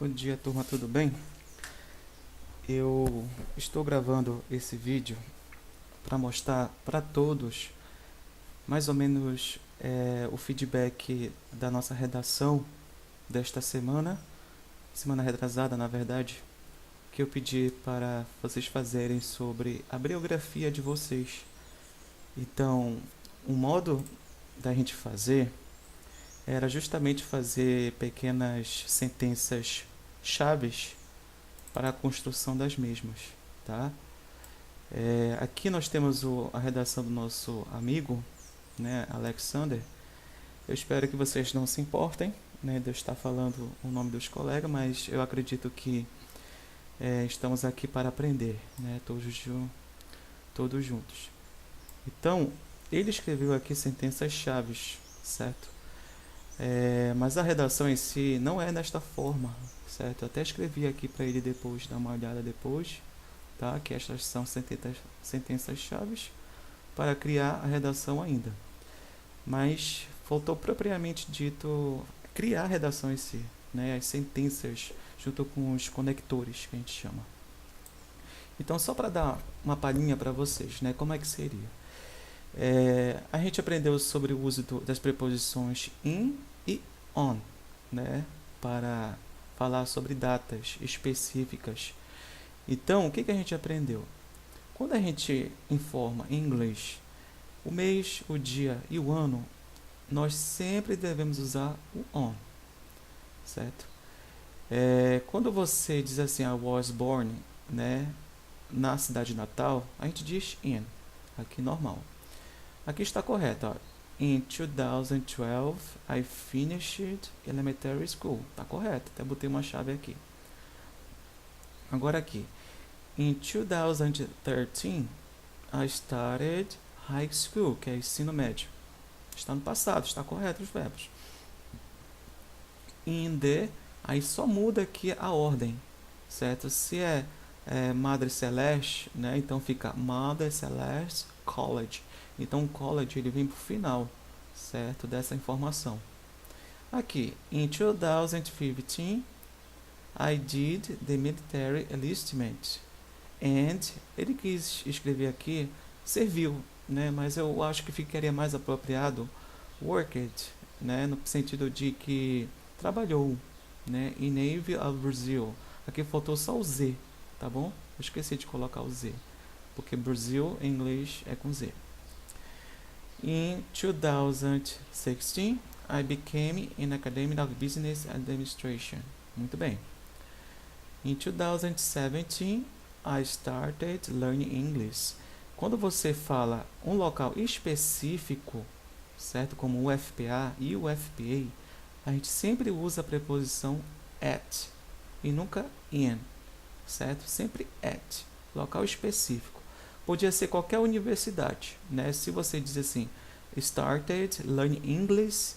Bom dia, turma, tudo bem? Eu estou gravando esse vídeo para mostrar para todos mais ou menos o feedback da nossa redação desta semana retrasada, na verdade, que eu pedi para vocês fazerem sobre a biografia de vocês. Então, o modo da gente fazer era justamente fazer pequenas sentenças chaves para a construção das mesmas, tá? Aqui nós temos a redação do nosso amigo, né, Alexander. Eu espero que vocês não se importem, né, de eu estar falando o nome dos colegas, mas eu acredito que estamos aqui para aprender, né, todos juntos. Então, ele escreveu aqui sentenças chaves, certo? Mas a redação em si não é desta forma, certo? Eu até escrevi aqui para ele depois, dar uma olhada depois, tá? Que estas são sentenças chaves para criar a redação ainda. Mas faltou propriamente dito criar a redação em si, né? As sentenças junto com os conectores que a gente chama. Então, só para dar uma palhinha para vocês, né? Como é que seria? A gente aprendeu sobre o uso das preposições in e on, né, para falar sobre datas específicas. Então, o que a gente aprendeu? Quando a gente informa em inglês o mês, o dia e o ano, nós sempre devemos usar o on, certo? Quando você diz assim, I was born, né, na cidade natal, a gente diz in, aqui normal. Aqui está correto, ó. In 2012, I finished elementary school. Está correto, até botei uma chave aqui. Agora aqui. In 2013, I started high school, que é ensino médio. Está no passado, está correto os verbos. In the, aí só muda aqui a ordem, certo? Se é Madre Celeste, né? Então fica Mother Celeste College. Então o college ele vem para o final, certo? Dessa informação. Aqui, in 2015, I did the military enlistment. And ele quis escrever aqui serviu, né? Mas eu acho que ficaria mais apropriado worked, né? No sentido de que trabalhou, né? In Navy of Brazil. Aqui faltou só o Z, tá bom? Eu esqueci de colocar o Z, porque Brasil em inglês é com Z. In 2016, I became an academic of business administration. Muito bem. In 2017, I started learning English. Quando você fala um local específico, certo? Como o UFPA e o UFPA, a gente sempre usa a preposição at e nunca in, certo? Sempre at, local específico. Podia ser qualquer universidade, né? Se você diz assim, started learning English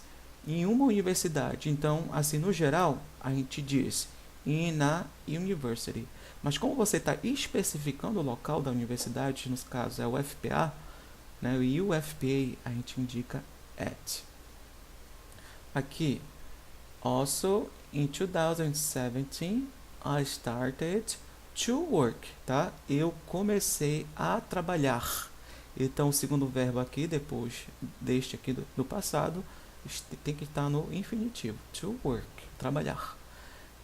em uma universidade, então, assim, no geral, a gente diz in a university. Mas como você está especificando o local da universidade, no caso é o UFPA, né? E o UFPA a gente indica at. Aqui, also in 2017, I started to work, tá? Eu comecei a trabalhar. Então, o segundo verbo aqui, depois deste aqui do passado, tem que estar no infinitivo. To work, trabalhar.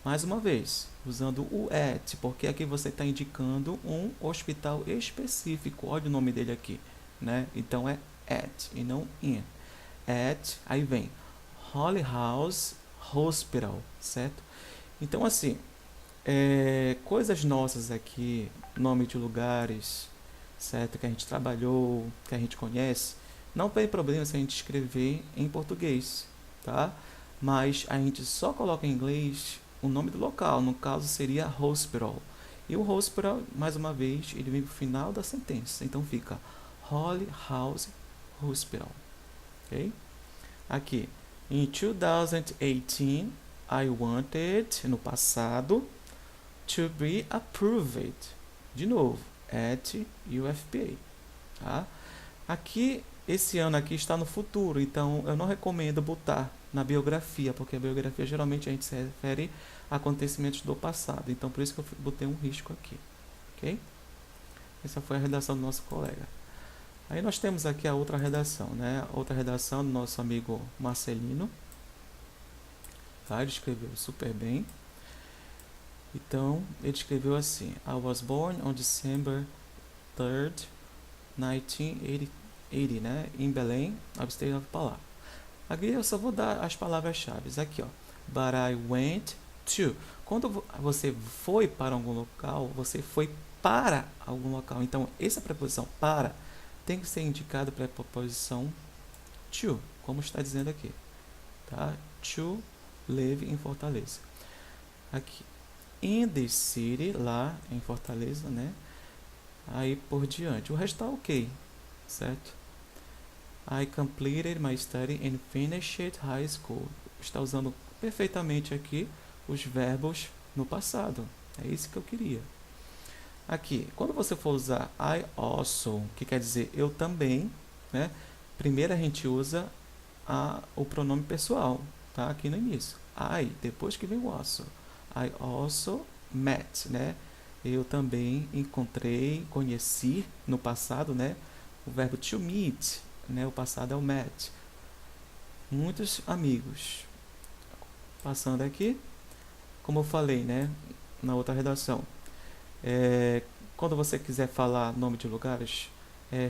Mais uma vez, usando o at, porque aqui você está indicando um hospital específico. Olha o nome dele aqui, né? Então, é at e não in. At, aí vem Holy House Hospital, certo? Então, assim, coisas nossas aqui, nome de lugares, certo? Que a gente trabalhou, que a gente conhece, não tem problema se a gente escrever em português, tá? Mas a gente só coloca em inglês o nome do local, no caso seria hospital. E o hospital, mais uma vez, ele vem para o final da sentença, então fica Holy House Hospital, ok? Aqui, in 2018, I wanted, no passado, to be approved. De novo, at UFPA. Tá? Aqui, esse ano aqui está no futuro, então eu não recomendo botar na biografia, porque a biografia geralmente a gente se refere a acontecimentos do passado. Então, por isso que eu botei um risco aqui. Ok? Essa foi a redação do nosso colega. Aí nós temos aqui a outra redação, né? Outra redação do nosso amigo Marcelino. Tá? Ele escreveu super bem. Então, ele escreveu assim: I was born on December 3rd, 1980, né? Em Belém, State of Pará. Aqui eu só vou dar as palavras-chave. Aqui, ó. But I went to. Quando você foi para algum local, você foi para algum local. Então, essa preposição para tem que ser indicada pela preposição to, como está dizendo aqui. Tá? To live em Fortaleza. Aqui. In the city, lá em Fortaleza, né? Aí por diante. O resto tá ok, certo? I completed my study and finished high school. Está usando perfeitamente aqui os verbos no passado. É isso que eu queria. Aqui, quando você for usar I also, que quer dizer eu também, né? Primeiro a gente usa o pronome pessoal, tá? Aqui no início. I, depois que vem o also. I also met, né? Eu também encontrei, conheci no passado, né? O verbo to meet, né? O passado é o met. Muitos amigos. Passando aqui, como eu falei, né? Na outra redação. Quando você quiser falar nome de lugares,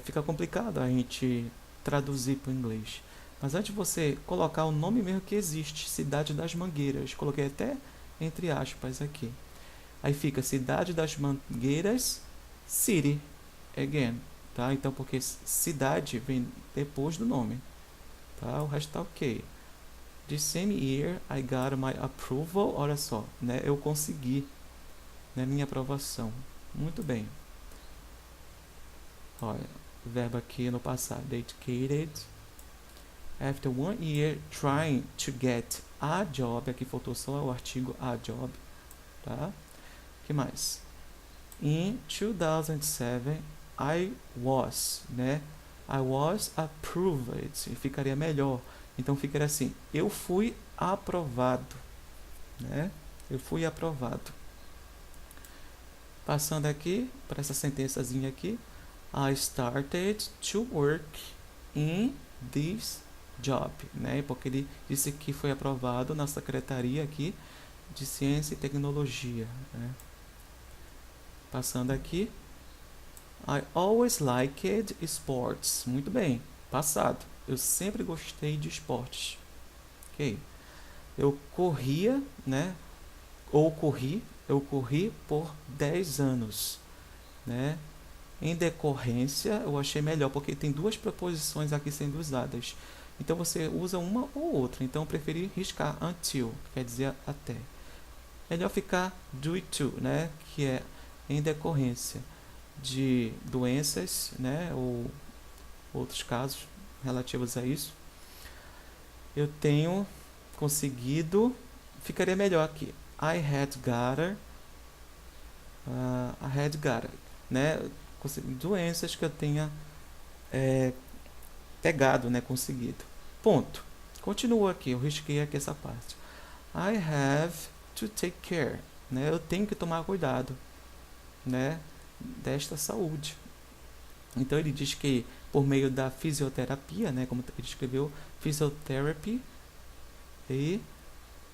fica complicado a gente traduzir para o inglês. Mas antes de você colocar o nome mesmo que existe, Cidade das Mangueiras. Coloquei até entre aspas aqui. Aí fica Cidade das Mangueiras, City, again, tá? Então, porque cidade vem depois do nome, tá? O resto tá ok. The same year I got my approval, olha só, né? Eu consegui, né, minha aprovação. Muito bem. Olha, o verbo aqui no passado, dedicated. After 1 year trying to get a job, aqui faltou só o artigo a job, tá? Que mais? In 2007, I was, né? I was approved. E ficaria melhor. Então ficaria assim: eu fui aprovado, né? Eu fui aprovado. Passando aqui para essa sentençazinha aqui, I started to work in this job, né? Porque ele disse que foi aprovado na secretaria aqui de Ciência e Tecnologia, né? Passando aqui, I always liked sports. Muito bem, passado. Eu sempre gostei de esportes. Ok. Eu corria, né? Eu corri por 10 anos, né? Em decorrência, eu achei melhor, porque tem duas preposições aqui sendo usadas. Então, você usa uma ou outra. Então, eu preferi riscar until, que quer dizer até. Melhor ficar due to, né? Que é em decorrência de doenças, né? Ou outros casos relativos a isso. Eu tenho conseguido, ficaria melhor aqui. I had got, né? Doenças que eu tenha pegado, né? Conseguido. Ponto. Continua aqui, eu risquei aqui essa parte. I have to take care, né? Eu tenho que tomar cuidado, né? Desta saúde. Então ele diz que por meio da fisioterapia, né? Como ele escreveu, physiotherapy, e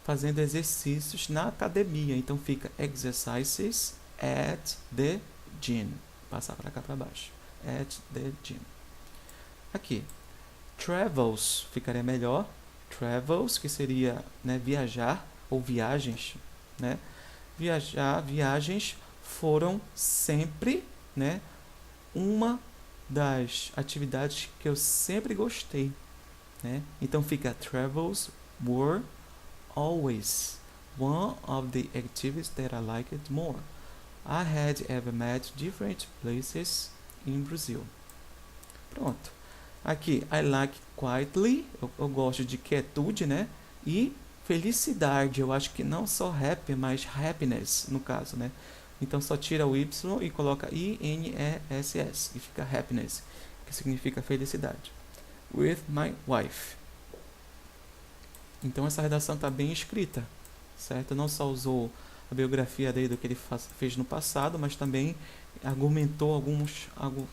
fazendo exercícios na academia. Então fica exercises at the gym. Passar para cá para baixo. At the gym. Aqui. Travels ficaria melhor. Travels, que seria, né, viajar ou viagens, né? Viagens foram sempre, né, uma das atividades que eu sempre gostei, né? Então fica travels were always one of the activities that I liked more. I had ever met different places in Brazil. Pronto. Aqui, I like quietly, eu gosto de quietude, né? E felicidade, eu acho que não só happy, mas happiness, no caso, né? Então só tira o Y e coloca INESS e fica happiness, que significa felicidade. With my wife. Então essa redação está bem escrita, certo? Não só usou a biografia dele do que ele fez no passado, mas também argumentou alguns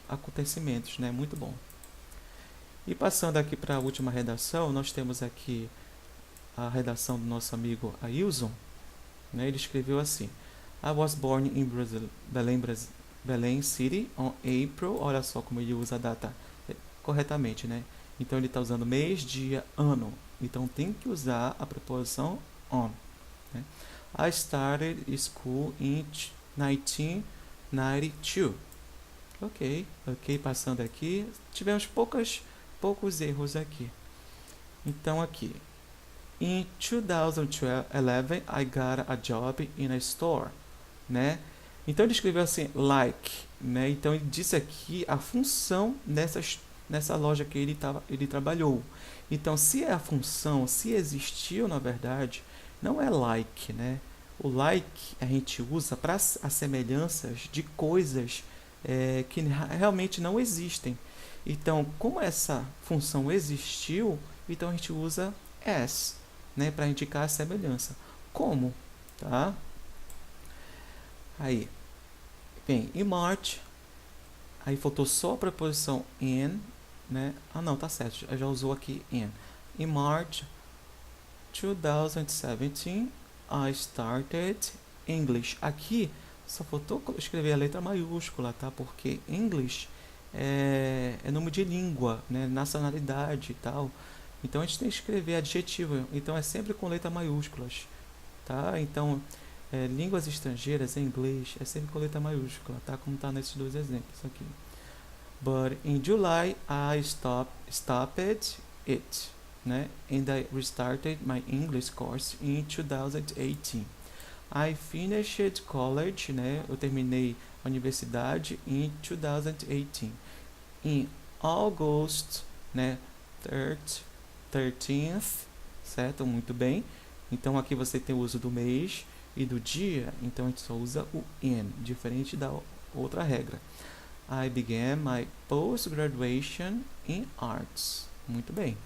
acontecimentos, né? Muito bom. E passando aqui para a última redação, nós temos aqui a redação do nosso amigo Ailson, né? Ele escreveu assim: I was born in Brazil, Belém City on April. Olha só como ele usa a data corretamente, né? Então ele está usando mês, dia, ano. Então tem que usar a preposição on, né? I started school in 1992. Ok, passando aqui. Tivemos poucos erros aqui. Então aqui. In 2011, I got a job in a store, né? Então ele escreveu assim, like, né? Então ele disse aqui a função nessa loja que ele trabalhou. Então se é a função, se existiu na verdade, não é like, né? O like a gente usa para as semelhanças de coisas que realmente não existem. Então, como essa função existiu, então a gente usa as, né, para indicar a semelhança. Como? Tá? Aí, bem, em March, aí faltou só a preposição in, né? Ah, não, tá certo, já usou aqui in. In March 2017, I started English. Aqui só faltou escrever a letra maiúscula, tá? Porque English é nome de língua, né? Nacionalidade e tal. Então a gente tem que escrever adjetivo, então é sempre com letras maiúsculas, tá? Então, línguas estrangeiras em inglês é sempre com letra maiúscula, tá? Como está nesses dois exemplos aqui. But in July I stopped it, né? And I restarted my English course in 2018. I finished college, né? Eu terminei a universidade em 2018. In August, né? 13th, certo? Muito bem. Então aqui você tem o uso do mês e do dia, então a gente só usa o in, diferente da outra regra. I began my post-graduation in arts. Muito bem.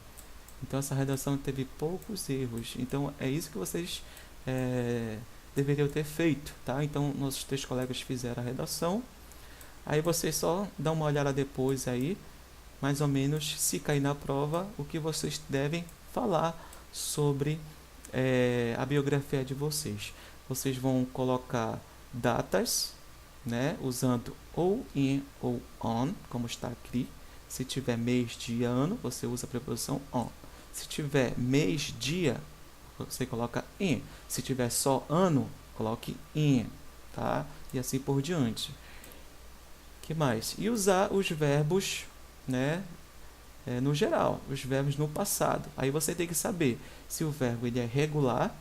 Então essa redação teve poucos erros. Então é isso que vocês deveriam ter feito, tá? Então nossos 3 colegas fizeram a redação. Aí vocês só dão uma olhada depois aí, mais ou menos, se cair na prova, o que vocês devem falar sobre a biografia de vocês. Vocês vão colocar datas, né, usando ou in ou on, como está aqui. Se tiver mês, dia, ano, você usa a preposição on. Se tiver mês, dia, você coloca in. Se tiver só ano, coloque in, tá? E assim por diante. Que mais? E usar os verbos, né, no geral, os verbos no passado. Aí você tem que saber se o verbo ele é regular,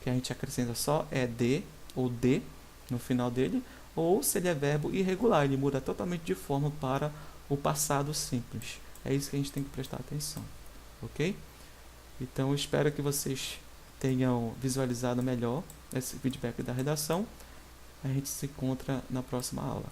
que a gente acrescenta só ed ou de no final dele, ou se ele é verbo irregular, ele muda totalmente de forma para o passado simples. É isso que a gente tem que prestar atenção, ok? Então, eu espero que vocês tenham visualizado melhor esse feedback da redação. A gente se encontra na próxima aula.